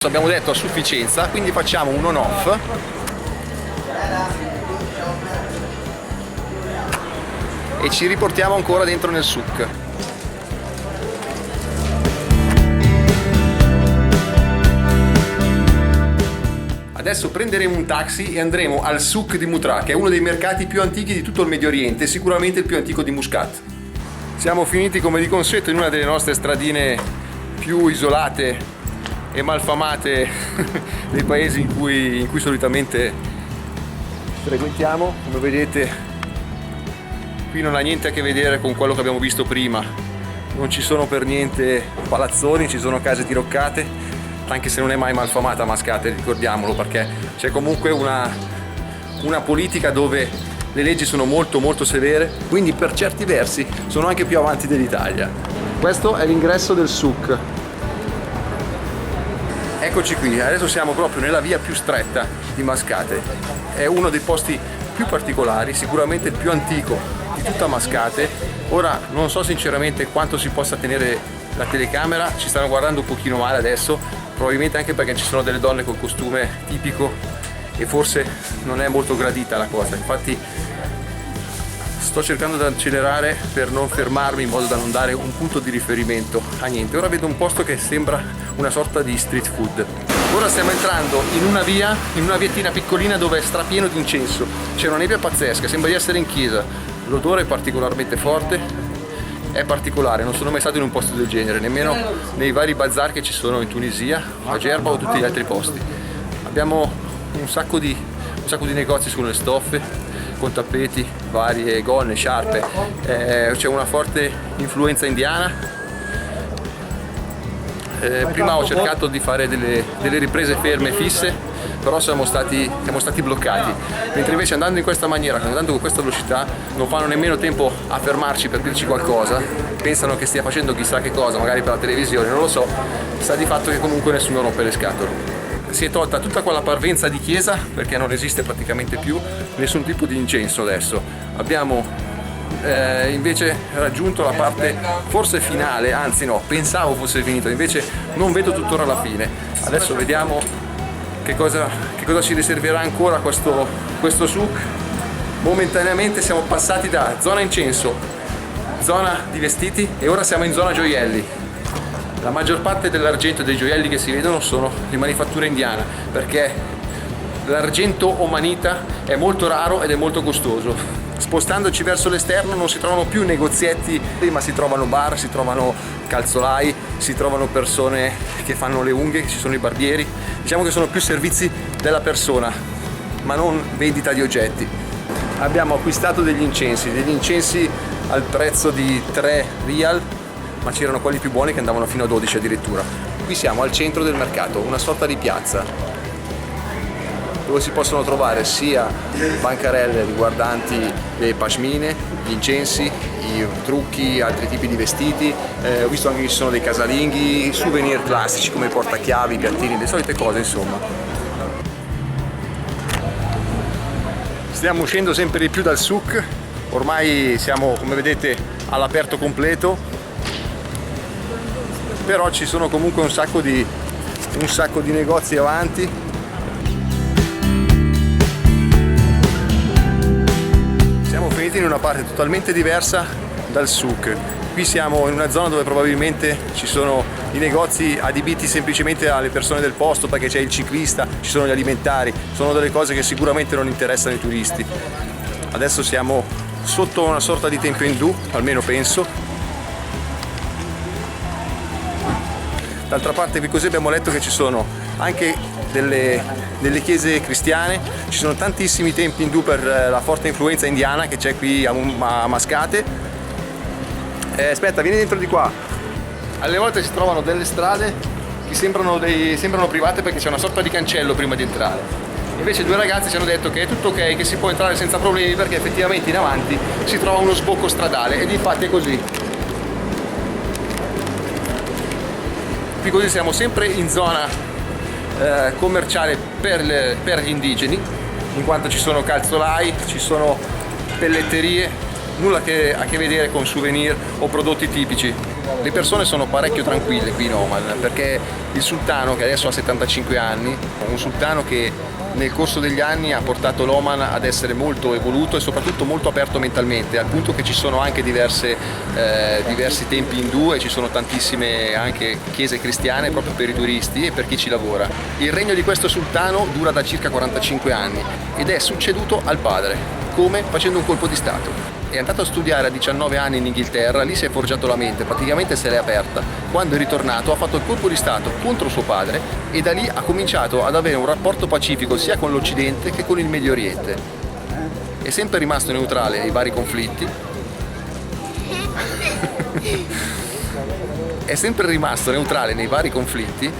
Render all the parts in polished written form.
Abbiamo detto a sufficienza, quindi facciamo un on-off e ci riportiamo ancora dentro nel souk. Adesso prenderemo un taxi e andremo al souk di Mutra, che è uno dei mercati più antichi di tutto il Medio Oriente e sicuramente il più antico di Muscat. Siamo finiti come di consueto in una delle nostre stradine più isolate e malfamate dei paesi in cui solitamente frequentiamo. Come vedete, qui non ha niente a che vedere con quello che abbiamo visto prima, non ci sono per niente palazzoni, ci sono case diroccate, anche se non è mai malfamata Mascate, ricordiamolo, perché c'è comunque una politica dove le leggi sono molto severe, quindi per certi versi sono anche più avanti dell'Italia. Questo è l'ingresso del souk. Eccoci qui, adesso siamo proprio nella via più stretta di Mascate. È uno dei posti più particolari, sicuramente il più antico di tutta Mascate. Ora non so sinceramente quanto si possa tenere la telecamera, ci stanno guardando un pochino male adesso, probabilmente anche perché ci sono delle donne col costume tipico e forse non è molto gradita la cosa. Infatti sto cercando di accelerare per non fermarmi in modo da non dare un punto di riferimento a niente. Ora vedo un posto che sembra una sorta di street food. Ora stiamo entrando in una viettina piccolina dove è strapieno di incenso. C'è una nebbia pazzesca, sembra di essere in chiesa. L'odore è particolarmente forte, è particolare, non sono mai stato in un posto del genere, nemmeno nei vari bazar che ci sono in Tunisia, a Gerba o tutti gli altri posti. Abbiamo un sacco di negozi sulle stoffe, con tappeti, varie gonne, sciarpe, c'è una forte influenza indiana. Prima ho cercato di fare delle riprese ferme fisse, però siamo stati bloccati, mentre invece andando in questa maniera, andando con questa velocità, non fanno nemmeno tempo a fermarci per dirci qualcosa, pensano che stia facendo chissà che cosa, magari per la televisione, non lo so, sta di fatto che comunque nessuno rompe le scatole. Si è tolta tutta quella parvenza di chiesa perché non esiste praticamente più nessun tipo di incenso adesso. Abbiamo invece raggiunto la parte forse finale, anzi no, pensavo fosse finito, invece non vedo tuttora la fine. Adesso vediamo che cosa ci riserverà ancora questo souk. Momentaneamente siamo passati da zona incenso, zona di vestiti e ora siamo in zona gioielli. La maggior parte dell'argento e dei gioielli che si vedono sono di manifattura indiana, perché l'argento omanita è molto raro ed è molto costoso. Spostandoci verso l'esterno non si trovano più negozietti, ma si trovano bar, si trovano calzolai, si trovano persone che fanno le unghie, ci sono i barbieri. Diciamo che sono più servizi della persona, ma non vendita di oggetti. Abbiamo acquistato degli incensi al prezzo di 3 rial, ma c'erano quelli più buoni che andavano fino a 12 addirittura. Qui siamo al centro del mercato, una sorta di piazza, dove si possono trovare sia bancarelle riguardanti le pashmine, gli incensi, i trucchi, altri tipi di vestiti. Ho visto anche che ci sono dei casalinghi, souvenir classici come portachiavi, piattini, le solite cose insomma. Stiamo uscendo sempre di più dal souk, ormai siamo, come vedete, all'aperto completo, però ci sono comunque un sacco di negozi avanti. Siamo finiti in una parte totalmente diversa dal souk. Qui siamo in una zona dove probabilmente ci sono i negozi adibiti semplicemente alle persone del posto, perché c'è il ciclista, ci sono gli alimentari, sono delle cose che sicuramente non interessano i turisti. Adesso siamo sotto una sorta di tempio indù, almeno penso. D'altra parte qui così abbiamo letto che ci sono anche delle chiese cristiane, ci sono tantissimi templi indù per la forte influenza indiana che c'è qui a Mascate. Aspetta, vieni dentro di qua. Alle volte si trovano delle strade che sembrano private perché c'è una sorta di cancello prima di entrare. Invece due ragazzi ci hanno detto che è tutto ok, che si può entrare senza problemi perché effettivamente in avanti si trova uno sbocco stradale ed infatti è così. Qui così siamo sempre in zona commerciale per gli indigeni, in quanto ci sono calzolai, ci sono pelletterie, nulla a che vedere con souvenir o prodotti tipici. Le persone sono parecchio tranquille qui in Oman, perché il sultano, che adesso ha 75 anni, un sultano che nel corso degli anni ha portato l'Oman ad essere molto evoluto e soprattutto molto aperto mentalmente, al punto che ci sono anche diversi templi indù e ci sono tantissime anche chiese cristiane proprio per i turisti e per chi ci lavora. Il regno di questo sultano dura da circa 45 anni ed è succeduto al padre, come? Facendo un colpo di stato. È andato a studiare a 19 anni in Inghilterra, lì si è forgiato la mente, praticamente se l'è aperta. Quando è ritornato ha fatto il colpo di stato contro suo padre e da lì ha cominciato ad avere un rapporto pacifico sia con l'Occidente che con il Medio Oriente. È sempre rimasto neutrale nei vari conflitti. È sempre rimasto neutrale nei vari conflitti.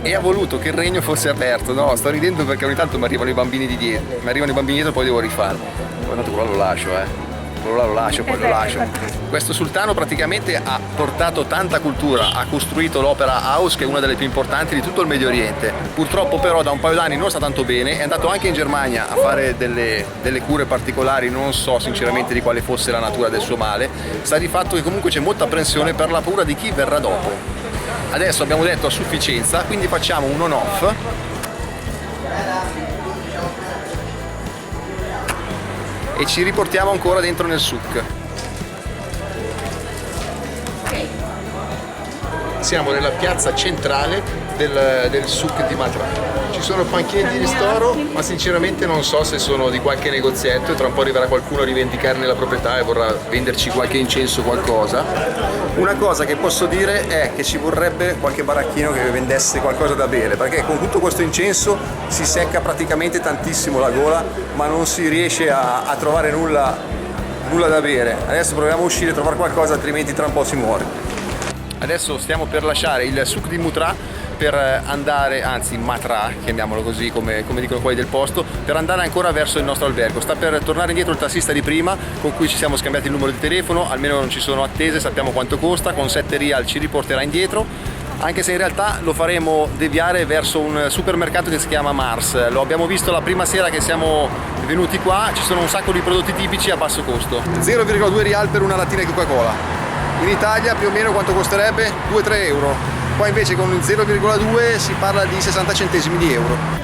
E ha voluto che il regno fosse aperto. No, sto ridendo perché ogni tanto mi arrivano i bambini di dietro, poi devo rifarlo. Poi tanto quello lo lascio, quello là lo lascio, poi lo lascio. Questo sultano praticamente ha portato tanta cultura, ha costruito l'Opera House, che è una delle più importanti di tutto il Medio Oriente. Purtroppo però da un paio d'anni non sta tanto bene, è andato anche in Germania a fare delle cure particolari, non so sinceramente di quale fosse la natura del suo male. Sta di fatto che comunque c'è molta apprensione per la paura di chi verrà dopo. Adesso abbiamo detto a sufficienza, quindi facciamo un on-off. E ci riportiamo ancora dentro nel souk. Siamo nella piazza centrale del souk di Matra. Ci sono panchine di ristoro, ma sinceramente non so se sono di qualche negozietto e tra un po' arriverà qualcuno a rivendicarne la proprietà e vorrà venderci qualche incenso o qualcosa. Una cosa che posso dire è che ci vorrebbe qualche baracchino che vendesse qualcosa da bere, perché con tutto questo incenso si secca praticamente tantissimo la gola, ma non si riesce a trovare nulla da bere. Adesso proviamo a uscire e trovare qualcosa, altrimenti tra un po' si muore. Adesso stiamo per lasciare il souk di Mutraa per andare, anzi Matra, chiamiamolo così come dicono quelli del posto, per andare ancora verso il nostro albergo. Sta per tornare indietro il tassista di prima con cui ci siamo scambiati il numero di telefono, almeno non ci sono attese, sappiamo quanto costa, con 7 rial ci riporterà indietro, anche se in realtà lo faremo deviare verso un supermercato che si chiama Mars. Lo abbiamo visto la prima sera che siamo venuti qua, ci sono un sacco di prodotti tipici a basso costo. 0,2 rial per una lattina di Coca-Cola. In Italia più o meno quanto costerebbe? 2-3 euro. Qua invece con il 0,2 si parla di 60 centesimi di euro.